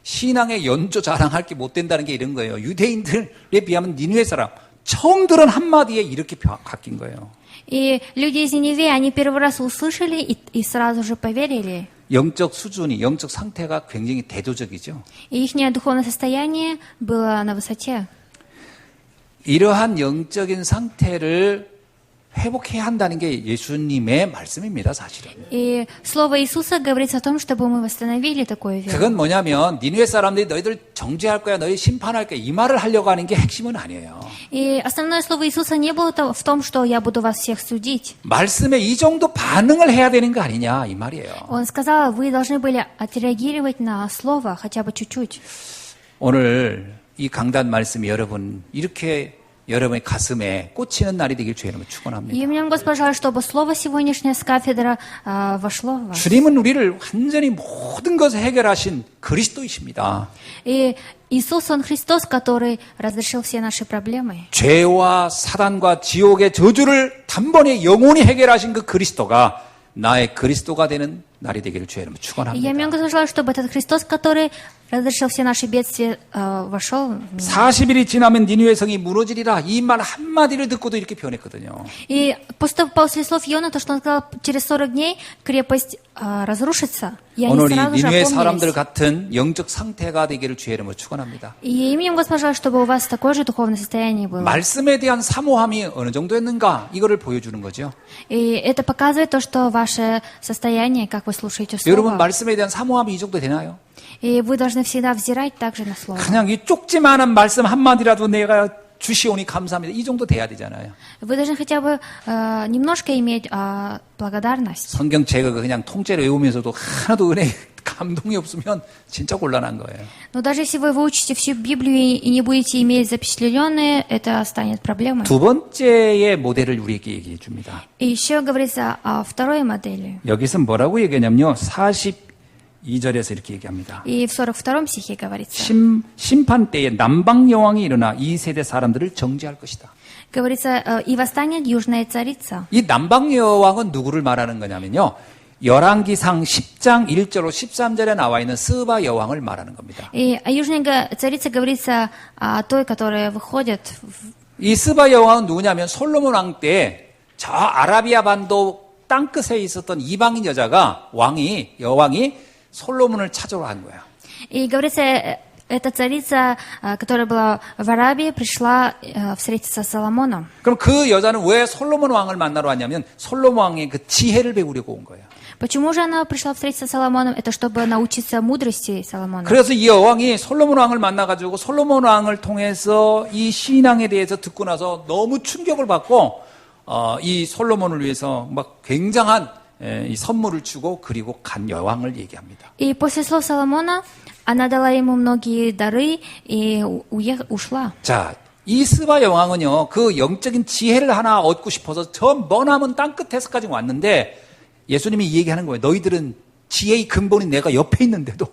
신앙의 연조 자랑할 게 못 된다는 게 이런 거예요. 유대인들에 비하면 니느웨 사람 처음 들은 한마디에 이렇게 바뀐 거예요. И люди из Ниневии, они первый раз услышали и сразу же поверили. 영적 수준이, 영적 상태가 굉장히 대조적이죠. И их духовное состояние было на высоте. 이러한 영적인 상태를 회복해야 한다는 게 예수님의 말씀입니다, 사실은. И слово Иисуса говорится о том, чтобы мы восстановили такое веру. 그건 뭐냐면 니느웨 사람들이 너희들 정죄할 거야, 너희 심판할 거야 이 말을 하려고 하는 게 핵심은 아니에요. И основное слово Иисуса не было в том, что я буду вас всех судить. 말씀에 이 정도 반응을 해야 되는 거 아니냐 이 말이에요. Он сказал, вы должны были отреагировать на слово хотя бы чуть-чуть. 오늘 이 강단 말씀이 여러분 이렇게 여러분의 가슴에 꽂히는 날이 되길 주의 이름으로 축원합니다. И мне Господь желает, чтобы слово сегодняшнее с кафедры вошло в вас. 주님은 우리를 완전히 모든 것을 해결하신 그리스도이십니다. И Иисус, Он Христос, который разрешил все наши проблемы. 죄와 사단과 지옥의 저주를 단번에 영원히 해결하신 그 그리스도가 나의 그리스도가 되는 날이 되기를 주의 이름으로 И я 축원합니다. мне Господь желаю, чтобы этот Христос, который разрешил все наши бедствия, вошел в меня. 40일이 지나면 니느웨 성이 무너지리라 이 말 한마디를 듣고도 이렇게 변했거든요. И после слов Иона, то, что он сказал, через 40 дней крепость разрушится. И они 오늘 이 сразу же 니느웨 사람들 опомнились. 같은 영적 상태가 되기를 주의 이름으로 축원합니다. И именем Господа желаю, чтобы у вас такое же духовное состояние было. 말씀에 대한 사모함이 어느 정도였는가 이거를 보여주는 거죠. И это показывает то, что ваше состояние, как вы слушаете 여러분 Слово. 말씀에 대한 사모함이 이 정도 되나요? И вы должны всегда взирать также на Слово. 그냥 이 쪽지만한 말씀 한마디라도 내가 주시오니 감사합니다. 이 정도 돼야 되잖아요. Вы должны хотя бы немножко иметь благодарность. 성경 제가 그냥 통째로 외우면서도 하나도 은혜 감동이 없으면 진짜 곤란한 거예요. Но даже если вы выучите всю Библию и не будете иметь запечатленные, это станет проблемой. 두 번째의 모델을 우리에게 얘기해 줍니다. И еще говорится о второй модели. 여기서 뭐라고 얘기하냐면요. 42절에서 이렇게 얘기합니다. И в 42 стихе говорится. 심판 때에 남방 여왕이 일어나 이 세대 사람들을 정죄할 것이다. Говорится, и восстанет южная царица. 이 남방 여왕은 누구를 말하는 거냐면요. 열왕기상 10장 1절로 13절에 나와 있는 스바 여왕을 말하는 겁니다. И о южной царице говорится о той, которая выходит. 이 스바 여왕은 누구냐면 솔로몬 왕 때 저 아라비아 반도 땅끝에 있었던 이방인 여자가 여왕이 솔로몬을 찾으러 간 거예요. И говорится, эта царица, которая была в Арабии, пришла встретиться с Соломоном. 그럼 그 여자는 왜 솔로몬 왕을 만나러 왔냐면 솔로몬 왕의 그 지혜를 배우려고 온 거예요. Почему же она пришла встретиться с Соломоном? Это чтобы научиться мудрости Соломона. 그래서 이 여왕이 솔로몬 왕을 만나가지고 솔로몬 왕을 통해서 이 신앙에 대해서 듣고 나서 너무 충격을 받고 이 솔로몬을 위해서 막 굉장한 이 선물을 주고 그리고 간 여왕을 얘기합니다. И после слов Соломона она дала ему многие дары и ушла. 자, 이 스바 여왕은요, 그 영적인 지혜를 하나 얻고 싶어서 저 머나먼 땅끝에서까지 왔는데 예수님이 이 얘기하는 거예요. 너희들은 지혜의 근본인 내가 옆에 있는데도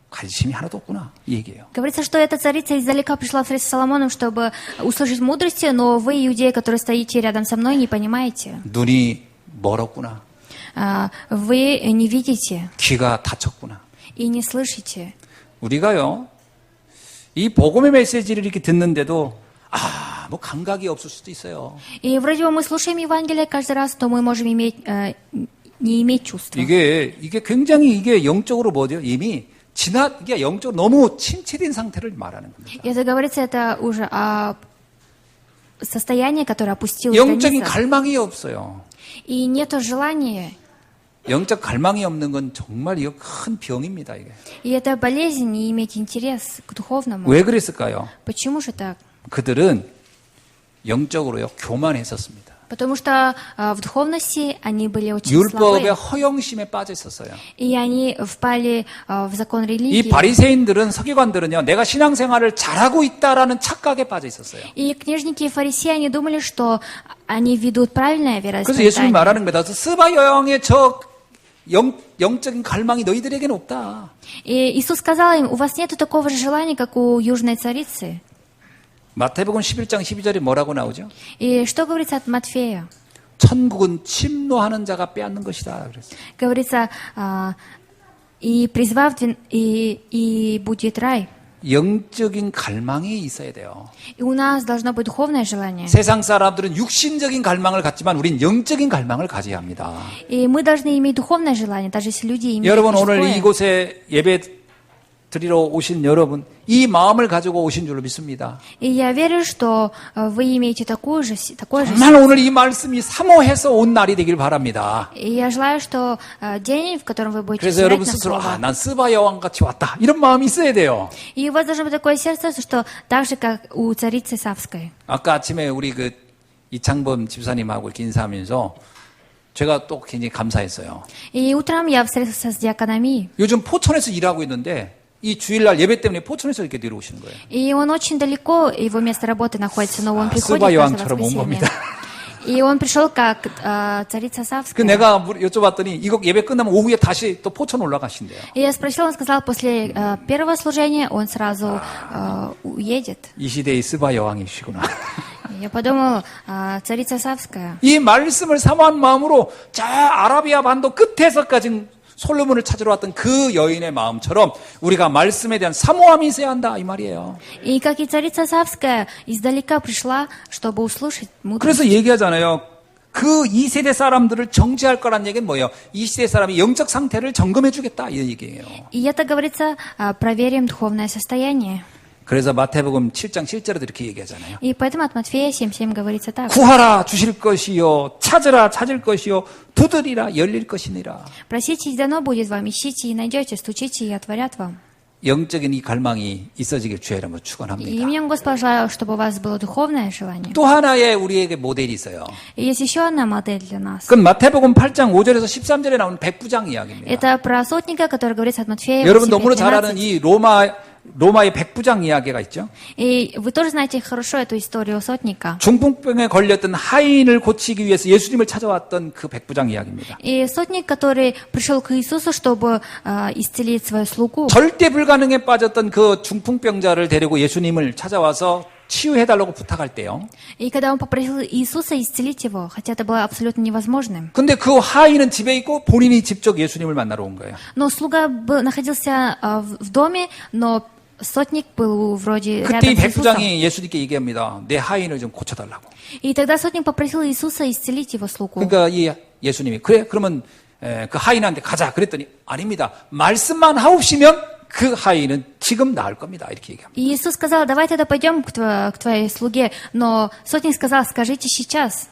관심이 하나도 없구나. 이 얘기예요. Говорится, что эта царица издалека пришла встретиться с Соломоном, чтобы услышать мудрости, но вы, иудеи, которые стоите рядом со мной, не понимаете. 눈이 멀었구나. Вы не видите 귀가 닫혔구나. и не слышите. 우리가요, 이 복음의 메시지를 이렇게 듣는데도 뭐 감각이 없을 수도 있어요. И вроде бы мы слушаем Евангелие каждый раз, то мы можем не иметь чувства. 이게 굉장히 이게 영적으로 뭐죠? 이게 영적으로 너무 침체된 상태를 말하는 겁니다. И это говорится, это уже о состоянии, которое опустилось до 영적인 низа. 갈망이 없어요. И нету желания. 영적 갈망이 없는 건 정말 이거 큰 병입니다, 이게. И это болезнь, не иметь интерес к духовному. 왜 그랬을까요? Почему же так? 그들은 영적으로요, 교만했었습니다. Потому что в духовности они были очень 율법의 слабы. 허영심에 빠져 있었어요. И они впали в закон 이 религии. 바리새인들은 서기관들은요, 내가 신앙생활을 잘하고 있다라는 착각에 빠져 있었어요. И книжники и фарисеи, они думали, что они ведут правильное 그래서 예수님이 вероисповедание. 말하는 겁니다. 스바 여왕의 저 영적인 갈망이 너희들에게는 없다. И Иисус сказал им, у вас нет такого же желания, как у южной царицы. 마태복음 11장 12절에 뭐라고 나오죠? И что говорится от Матфея? 천국은 침노하는 자가 빼앗는 것이다. 그랬어요. Говорится, и призвав, и будет рай. 영적인 갈망이 있어야 돼요. И у нас должно быть духовное желание. 세상 사람들은 육신적인 갈망을 갖지만 우린 영적인 갈망을 가져야 합니다. И мы должны иметь духовное желание, даже если люди имеют 여러분 오늘 мирское. 이곳에 예배 드리러 오신 여러분 이 마음을 가지고 오신 줄로 믿습니다. И я верю, что вы имеете такое же 정말 오늘 이 말씀이 사모해서 온 날이 되길 바랍니다. И я желаю, что день, в котором вы будете 그래서 взирать 여러분 на 스스로 Слово. 난 스바 여왕 같이 왔다 이런 마음이 있어야 돼요. И у вас должно быть такое сердце, что так же, как у царицы Савской. 아까 아침에 우리 그 이창범 집사님하고 이렇게 인사하면서 제가 또 굉장히 감사했어요. И утром я встретился с диакономией. 요즘 포천에서 일하고 있는데 이 주일날 예배 때문에 포천에서 이렇게 내려오시는 거예요. И он очень далеко, его место работы находится, но он приходит 스바 каждое 여왕처럼 온 воскресенье. 겁니다. И он пришел как царица 그 Савская. 내가 여쭤봤더니 이거 예배 끝나면 오후에 다시 또 포천 올라가신대요. И я спросила, он сказал, после первого служения он сразу уедет. 이 시대의 스바 여왕이시구나. Я подумала, царица Савская. 이 말씀을 사모한 마음으로 저 아라비아 반도 끝에서까지 솔로몬을 찾으러 왔던 그 여인의 마음처럼 우리가 말씀에 대한 사모함이 있어야 한다 이 말이에요. И как и царица Савская издалека пришла, чтобы услышать мудрость. 그래서 얘기하잖아요. 그 2세대 사람들을 정죄할 거란 얘기는 뭐예요? 2세대 사람이 영적 상태를 점검해 주겠다 이런 얘기예요. И это говорится, проверим духовное состояние. 그래서 마태복음 7장 7절에도 이렇게 얘기하잖아요. И поэтому от Матфея 7:7 говорится так. 구하라 주실 것이요 찾으라 찾을 것이요 두드리라 열릴 것이니라. Просите, и дано будет вам, ищите и найдете, стучите и отворят вам. 영적인 이 갈망이 있어지길 주의 이름으로 И 축원합니다. именем Господа желаю, чтобы у вас было духовное желание. 또 하나의 우리에게 모델이 있어요. И есть еще одна модель для нас. 그건 마태복음 8장 5절에서 13절에 나오는 백부장 이야기입니다. Это про сотника, который говорится от Матфея 여러분 너무나 잘 8:13. 아는 이 로마의 백부장 이야기가 있죠. И вы тоже знаете хорошо эту историю сотника. 중풍병에 걸렸던 하인을 고치기 위해서 예수님을 찾아왔던 그 백부장 이야기입니다. И сотник, который пришел к Иисусу, чтобы исцелить свою слугу. 절대 불가능에 빠졌던 그 중풍병자를 데리고 예수님을 찾아와서 치유해달라고 부탁할 때요. И когда он попросил Иисуса исцелить его, хотя это было абсолютно невозможным. 근데 그 하인은 집에 있고 본인이 직접 예수님을 만나러 온 거예요. Но слуга находился в доме, но сотник был вроде 그때 이 рядом с Иисусом. 백부장이 예수님께 얘기합니다. 내 하인을 좀 고쳐달라고. И тогда сотник попросил Иисуса исцелить его слугу. 그러니까 이 예수님이 그래 그러면 그 하인한테 가자 그랬더니 아닙니다. 말씀만 하옵시면 그 하인은 지금 나을 겁니다. 이렇게 얘기합니다. И Иисус сказал, давай тогда пойдем к твоей слуге. Но сотник сказал, скажите сейчас.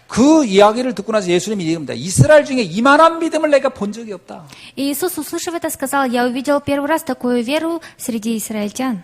그 이야기를 듣고 나서 예수님이 얘기합니다. 이스라엘 중에 이만한 믿음을 내가 본 적이 없다. И Иисус, услышав это, сказал, я увидел первый раз такую веру среди израильтян.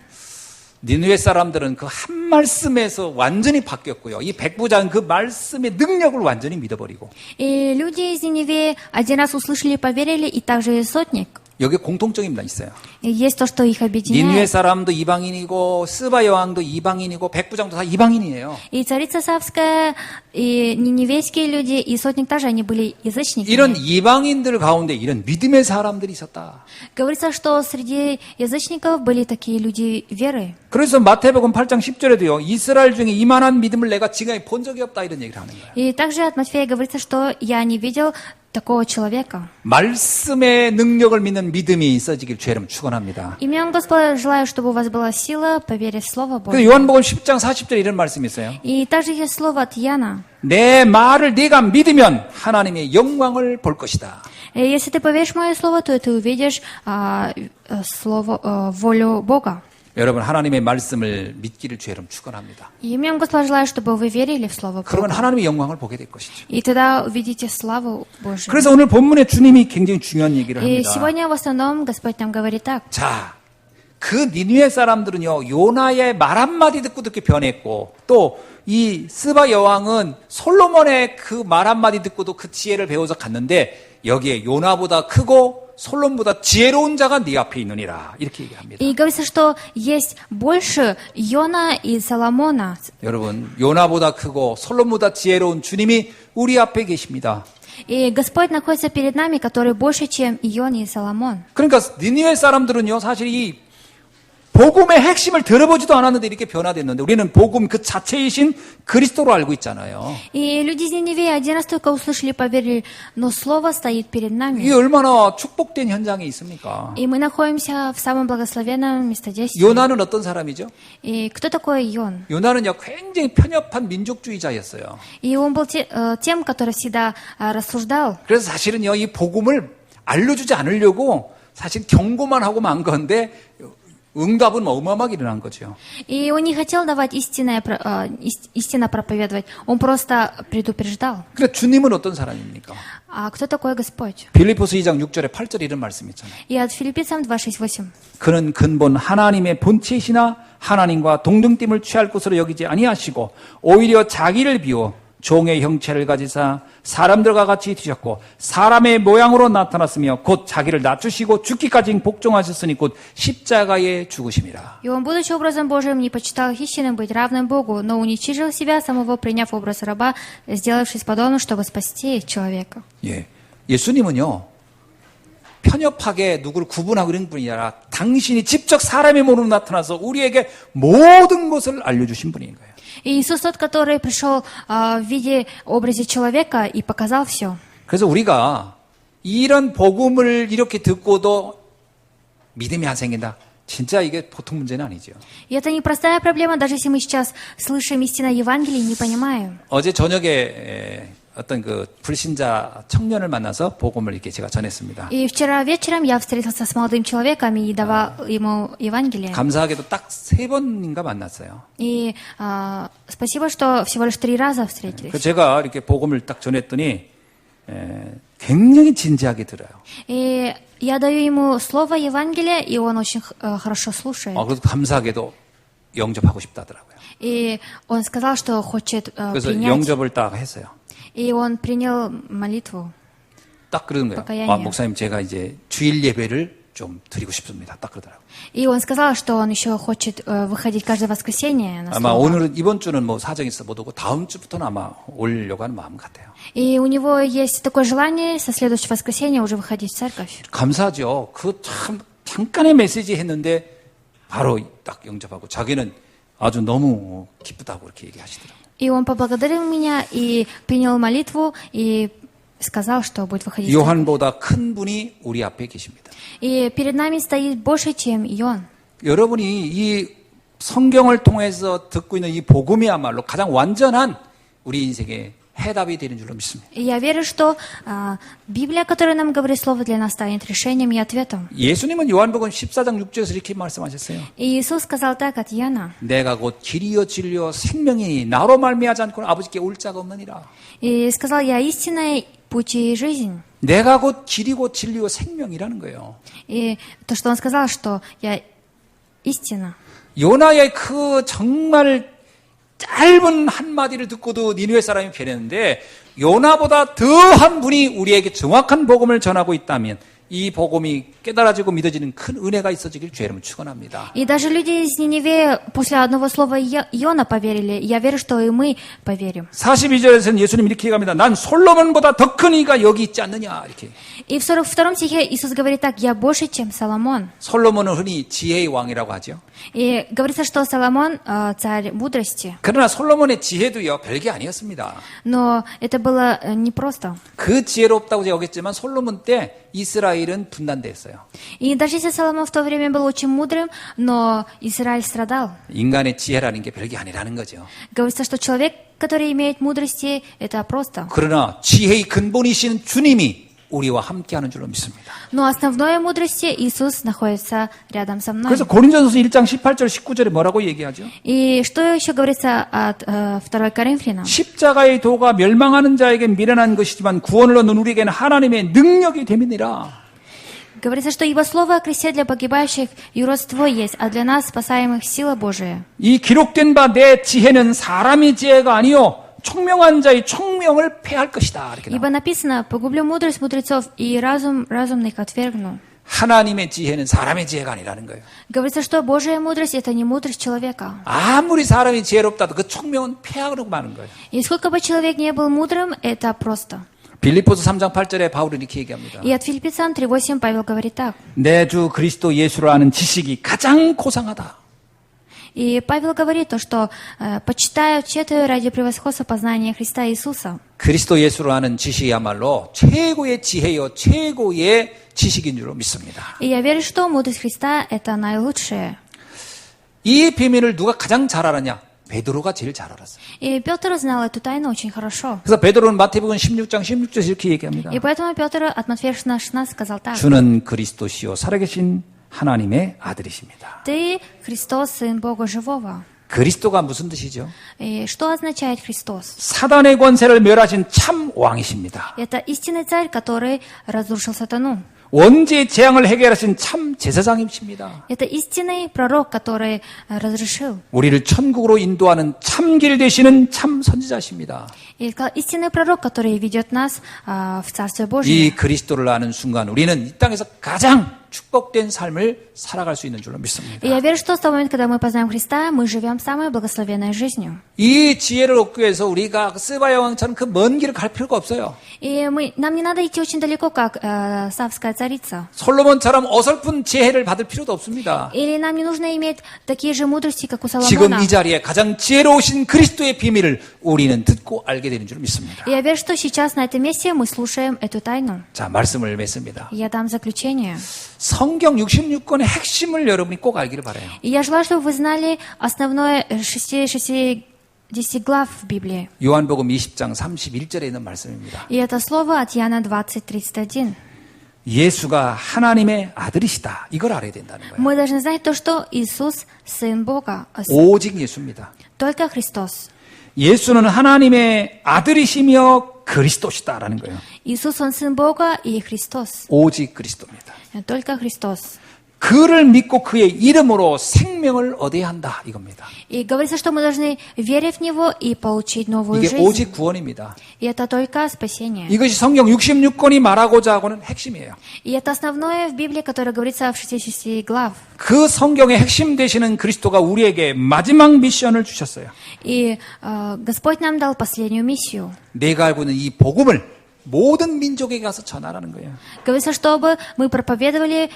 니느웨 사람들은 그 한 말씀에서 완전히 바뀌었고요. 이 백부장은 그 말씀의 능력을 완전히 믿어버리고. И люди из Ниневии один раз услышали и поверили, и также и сотник. 여기에 공통점이 있어요. И есть то, что их 니느웨 объединяет. 사람도 이방인이고 스바 여왕도 이방인이고 백부장도 다 이방인이에요. И царица Савская, и ниневейские люди, и сотник тоже, они были 이런 язычниками. 이방인들 가운데 이런 믿음의 사람들이 있었다. Говорится, что среди язычников были такие люди веры. 그래서 마태복음 8장 10절에도요. 이스라엘 중에 이만한 믿음을 내가 지금까지 본 적이 없다 이런 얘기를 하는 거예요. И также от Матфея говорится, что я не видел такого человека. 말씀의 능력을 믿는 믿음이 있어지길 주의 이름 축원합니다. Именем Господа желаю, чтобы у вас была сила поверить в Слово 그 Божье. 요한복음 10장 40절에 이런 말씀이 있어요. И также есть слово от Яна. 내 말을 네가 믿으면 하나님의 영광을 볼 것이다. И если ты поверишь мое слово, то ты увидишь волю Бога. 여러분 하나님의 말씀을 믿기를 주의 이름 축원합니다. И именем Господа желаю, чтобы вы верили в Слово 그러면 Бога. 하나님의 영광을 보게 될 것이죠. И тогда увидите славу Божию. 그래서 오늘 본문에 주님이 굉장히 중요한 얘기를 И 합니다. сегодня в основном Господь нам говорит так. 자, 그 니느웨 사람들은요, 요나의 말 한마디 듣고도 이렇게 변했고, 또 이 스바 여왕은 솔로몬의 그 말 한마디 듣고도 그 지혜를 배워서 갔는데, 여기에 요나보다 크고 솔로몬보다 지혜로운 자가 네 앞에 있느니라. 이렇게 얘기합니다. И говорится, что есть больше Иона и Соломона. 여러분, 요나보다 크고 솔로몬보다 지혜로운 주님이 우리 앞에 계십니다. И Господь находится перед нами, который больше, чем Ион и Соломон. 그러니까 니느웨 사람들은요, 사실 이 복음의 핵심을 들어보지도 않았는데 이렇게 변화됐는데 우리는 복음 그 자체이신 그리스도로 알고 있잖아요. И люди из Ниневии один раз только услышали и поверили, но Слово стоит перед 이게 нами. 얼마나 축복된 현장에 있습니까? И мы находимся в самом благословенном местодействии. 요나는 어떤 사람이죠? И кто такой Ион? 요나는요 굉장히 편협한 민족주의자였어요. И он был тем, который всегда рассуждал. 그래서 사실은요 이 복음을 알려주지 않으려고 사실 경고만 하고 만 건데 응답은 어마어마하게 일어난 거죠. И он не хотел давать истинно проповедовать, он просто предупреждал. 그러니까 주님은 어떤 사람입니까? А кто такой Господь? 빌립보서 2장 6절에 8절에 이런 말씀 있잖아요. И от Филиппийцам 2:6-8. 그는 근본 하나님의 본체이시나 하나님과 동등됨을 취할 것으로 여기지 아니하시고 오히려 자기를 비워 종의 형체를 가지사 사람들과 같이 뒤졌고 사람의 모양으로 나타났으며 곧 자기를 낮추시고 죽기까지 복종하셨으니 곧 십자가에 죽으심이라. И он, будучи образом Божиим, не почитал хищным быть равным Богу, но уничижил себя самого, приняв образ раба, сделавшись подобным, чтобы спасти человека. 예, 예수님은요 편협하게 누구를 구분하고 이런 분이 아니라 당신이 직접 사람의 몸으로 나타나서 우리에게 모든 것을 알려주신 분인 거예요. И Иисус тот, который пришел в виде образе человека и показал все. 그래서 우리가 이런 복음을 이렇게 듣고도 믿음이 안 생긴다. 진짜 이게 보통 문제는 아니죠. И это непростая проблема, даже если мы сейчас слышим истинное Евангелие и не понимаем. 어제 저녁에 어떤 그 불신자 청년을 만나서 복음을 이렇게 제가 전했습니다. И вчера вечером я встретился с молодым человеком и давал ему Евангелие. 감사하게도 딱 3번인가 만났어요. И спасибо, что всего лишь 3 раза встретились. 그래서 제가 이렇게 복음을 딱 전했더니 굉장히 진지하게 들어요. И я даю ему слово Евангелия, и он очень хорошо слушает. 그래서 감사하게도 영접하고 싶다더라고요. И он сказал, что хочет 그래서 принять. 영접을 딱 했어요. И он принял молитву. 딱 그러는 거예요. покаяние. 목사님 제가 이제 주일 예배를 좀 드리고 싶습니다. 딱 그러더라고요. И он сказал, что он еще хочет выходить каждое воскресенье на 아마 слово. 오늘은 이번 주는 뭐 사정이 있어 못 오고 다음 주부터는 아마 오려고 하는 마음 같아요. И у него есть такое желание со следующего воскресенья уже выходить в церковь. 감사하죠. 그 참 잠깐의 메시지 했는데 바로 딱 영접하고 자기는 아주 너무 기쁘다고 그렇게 얘기하시더라고요. И он поблагодарил меня и принял молитву и сказал, что будет выходить в церковь. 요한보다 큰 분이 우리 앞에 계십니다. И перед нами стоит больше, чем и он. 여러분이 이 성경을 통해서 듣고 있는 이 복음이야말로 가장 완전한 우리 인생의 해답이 되는 줄로 믿습니다. И я верю, что Библия, которая нам говорит слово, для нас станет решением и ответом. 예수님은 요한복음 14장 6절에서 이렇게 말씀하셨어요. И Иисус сказал так от Иоанна. 내가 곧 길이요 진리요 생명이니 나로 말미암지 않고는 아버지께 올 자가 없느니라. И сказал, я истинная путь и жизнь. 내가 곧 길이고 진리요 생명이라는 거예요. И то, что он сказал, что я истина. 요나의 그 정말 짧은 한마디를 듣고도 니느웨 사람이 변했는데 요나보다 더한 분이 우리에게 정확한 복음을 전하고 있다면 이 복음이 깨달아지고 믿어지는 큰 은혜가 있어지길 주의 이름으로 축원합니다. И даже люди из Ниневея после одного слова Иона поверили. Я верю, что и мы поверим. 42절에서는 예수님 이렇게 얘기합니다. 난 솔로몬보다 더 큰 이가 여기 있지 않느냐 이렇게. И в 42 стихе Иисус говорит так, я больше, чем Соломон. 솔로몬은 흔히 지혜의 왕이라고 하죠. И говорится, что Соломон царь мудрости. 그러나 솔로몬의 지혜도요 별게 아니었습니다. Но это было непросто. 그 지혜롭다고 제가 여겼지만 솔로몬 때 이스라엘은 분단됐어요. И даже если Соломон в то время был очень мудрым, но Израиль страдал. 인간의 지혜라는 게 별게 아니라는 거죠. Говорится, что человек, который имеет мудрости, это просто. 그러나 지혜의 근본이신 주님이 우리와 함께하는 줄로 믿습니다. Но основной мудрости Иисус находится рядом со мной. 그래서 고린도전서 1장 18절 19절에 뭐라고 얘기하죠? И что еще говорится от 2 Коринфянам? 십자가의 도가 멸망하는 자에게 미련한 것이지만 구원을 얻는 우리에게는 하나님의 능력이 됨이니라. Говорится, что ибо слово о кресте для погибающих юродство есть, а для нас, спасаемых, сила Божия. 이 기록된 바 내 지혜는 사람의 지혜가 아니요 총명한 자의 총명을 패할 것이다. 이렇게 Ибо 나와요. написано, погублю мудрость мудрецов и разум разумных отвергну. 하나님의 지혜는 사람의 지혜가 아니라는 거예요. Говорится, что Божья мудрость – это не мудрость человека. 아무리 사람이 지혜롭다도 그 총명은 패하고 마는 거예요. И сколько бы человек не был мудрым, это просто. 빌립보서 3장 8절에 바울은 이렇게 얘기합니다. И от Филиппийцам 3:8 Павел говорит так. 내 주 그리스도 예수로 아는 지식이 가장 고상하다. И Павел говорит то, что почитаю, четаю ради превосходства познания Христа Иисуса. 그리스도 예수로 아는 지식이야말로 최고의 지혜요 최고의 지식인 줄로 믿습니다. И я верю, что мудрость Христа – это наилучшее. 이 비밀을 누가 가장 잘 알았냐? 베드로가 제일 잘 알았어요. И Петр знал эту тайну очень хорошо. 그래서 베드로는 마태복음 16장 16절에서 이렇게 얘기합니다. И поэтому Петр от Матфея 16 сказал так. 주는 그리스도시요 살아계신 하나님의 아들이십니다. Ты Христос, Сын Бога Живого. 그리스도가 무슨 뜻이죠? И что означает Христос? 사단의 권세를 멸하신 참 왕이십니다. Это истинный царь, который разрушил сатану. 원죄의 재앙을 해결하신 참 제사장이십니다. Это истинный пророк, который разрешил. 우리를 천국으로 인도하는 참길 되시는 참 선지자십니다. И сказал, истинный пророк, который ведет нас в Царствие Божие. 이 그리스도를 아는 순간 우리는 이 땅에서 가장 축복된 삶을 살아갈 수 있는 줄로 믿습니다. И я верю, что с того момента, когда мы познаем Христа, мы живем самой благословенной жизнью. 이 지혜를 얻기 위해서 우리가 스바야 왕처럼 그 먼 길을 갈 필요가 없어요. И нам не надо идти очень далеко, как Савская царица. 솔로몬처럼 어설픈 지혜를 받을 필요도 없습니다. Или нам не нужно иметь такие же мудрости, как у 지금 Соломона. 이 자리에 가장 지혜로우신 그리스도의 비밀을 우리는 듣고 알게 되는 줄 믿습니다. И я верю, что сейчас на этом месте мы слушаем эту тайну. 자, 말씀을 맺습니다. И я дам заключение. 성경 66권의 핵심을 여러분이 꼭 알기를 바라요. И я желаю, чтобы вы знали основное 60 глав в Библии. 요한복음 20장 31절에 있는 말씀입니다. И это слово от Иоанна 20:31. 예수가 하나님의 아들이시다. 이걸 알아야 된다는 거예요. Мы должны знать то, что Иисус – Сын Бога, 오직 예수입니다. только Христос. 예수는 하나님의 아들이시며 그리스도시다라는 거예요. Иисус, Он Сын Бога и Христос. 오직 그리스도입니다. Только Христос. 그를 믿고 그의 이름으로 생명을 얻어야 한다 이겁니다. И говорится, что мы должны верить в Него и получить новую 이게 жизнь. 오직 구원입니다. И это только спасение. 이것이 성경 66권이 말하고자 하고는 핵심이에요. И это основное в Библии, которое говорится в 66 глав. 그 성경의 핵심 되시는 그리스도가 우리에게 마지막 미션을 주셨어요. И Господь нам дал последнюю миссию. 내가 알고 있는 이 복음을 모든 민족에게 가서 전하라는 거예요. Говорится, чтобы мы проповедовали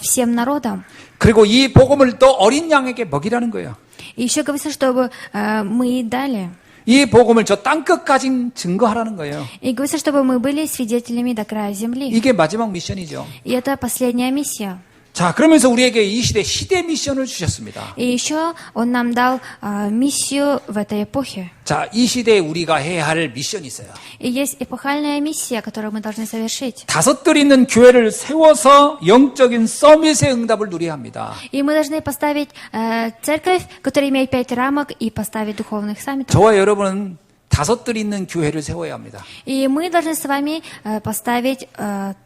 всем народам. 그리고 이 복음을 또 어린 양에게 먹이라는 거예요. И еще говорится, чтобы мы дали. 이 복음을 저 땅끝까지 증거하라는 거예요. И говорится, чтобы мы были свидетелями до края земли. 이게 마지막 미션이죠. И это последняя миссия. 자, 그러면서 우리에게 이 시대 미션을 주셨습니다. И еще Он нам дал миссию в этой эпохе. 자, 이 시대에 우리가 해야 할 미션이 있어요. И есть эпохальная миссия, которую мы должны совершить. 다섯들 있는 교회를 세워서 영적인 서밋의 응답을 누려야 합니다. И мы должны поставить церковь, которая имеет 5 рамок, и поставить духовных саммитов. 저와 여러분은 다섯들 있는 교회를 세워야 합니다. И мы должны с вами поставить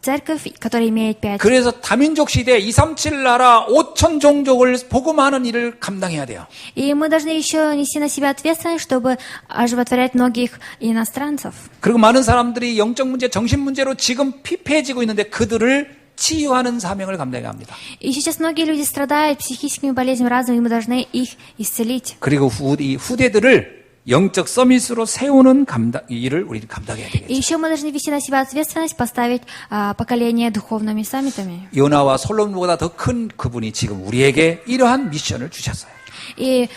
церковь, которая имеет 5. 그래서 다민족 시대 237 나라 5천 종족을 복음하는 일을 감당해야 돼요. И мы должны еще нести на себя ответственность, чтобы оживотворять многих иностранцев. 그리고 많은 사람들이 영적 문제, 정신 문제로 지금 피폐해지고 있는데 그들을 치유하는 사명을 감당해야 합니다. И сейчас многие люди страдают психическими болезнями разными, и мы должны их исцелить. 그리고 후대들을 영적 서밋으로 세우는 일을 우리는 감당해야 И 되겠죠. еще мы должны вести на себя ответственность, поставить поколение духовными саммитами. 요나와 솔로몬보다 더 큰 그분이 지금 우리에게 이러한 미션을 주셨어요. И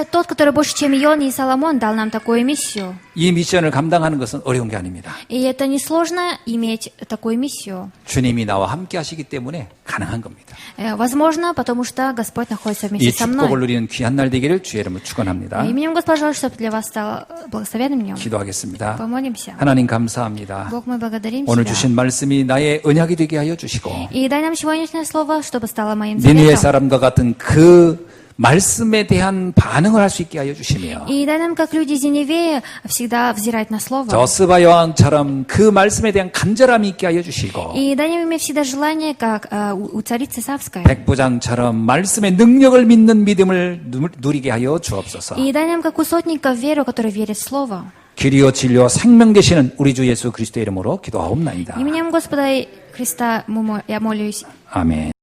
тот, который больше, чем Ион и Соломон, дал нам такую миссию. 이 미션을 감당하는 것은 어려운 게 아닙니다. И это несложно иметь такую миссию. 주님이 나와 함께 하시기 때문에 가능한 겁니다. Возможно, потому что Господь находится 이 вместе со 축복을 мной. 누리는 귀한 날 되기를 주의 이름으로 축원합니다. Именем Господа, желаю, чтобы для вас стало благословенным днем. 기도하겠습니다. Помолимся. 하나님 감사합니다. Бог, мы благодарим 오늘 Тебя. 주신 말씀이 나의 언약이 되게 하여 주시고 И дай нам сегодняшнее слово, чтобы стало моим 니느웨 заветом. 사람과 같은 그 말씀에 대한 반응을 할 수 있게 하여 주시며 И дай нам, как люди из Ниневии, всегда взирать на слово. 저 스바 여왕처럼 그 말씀에 대한 간절함이 있게 하여 주시고 И дай нам иметь всегда желание, как у царицы Савской. 백부장처럼 말씀의 능력을 믿는 믿음을 누리게 하여 주옵소서. И дай нам, как у сотников, веру, которая верит в слово. 길이요 진리요 생명 되시는 우리 주 예수 그리스도의 이름으로 기도하옵나이다. Именем Господа Христа я молюсь. 아멘.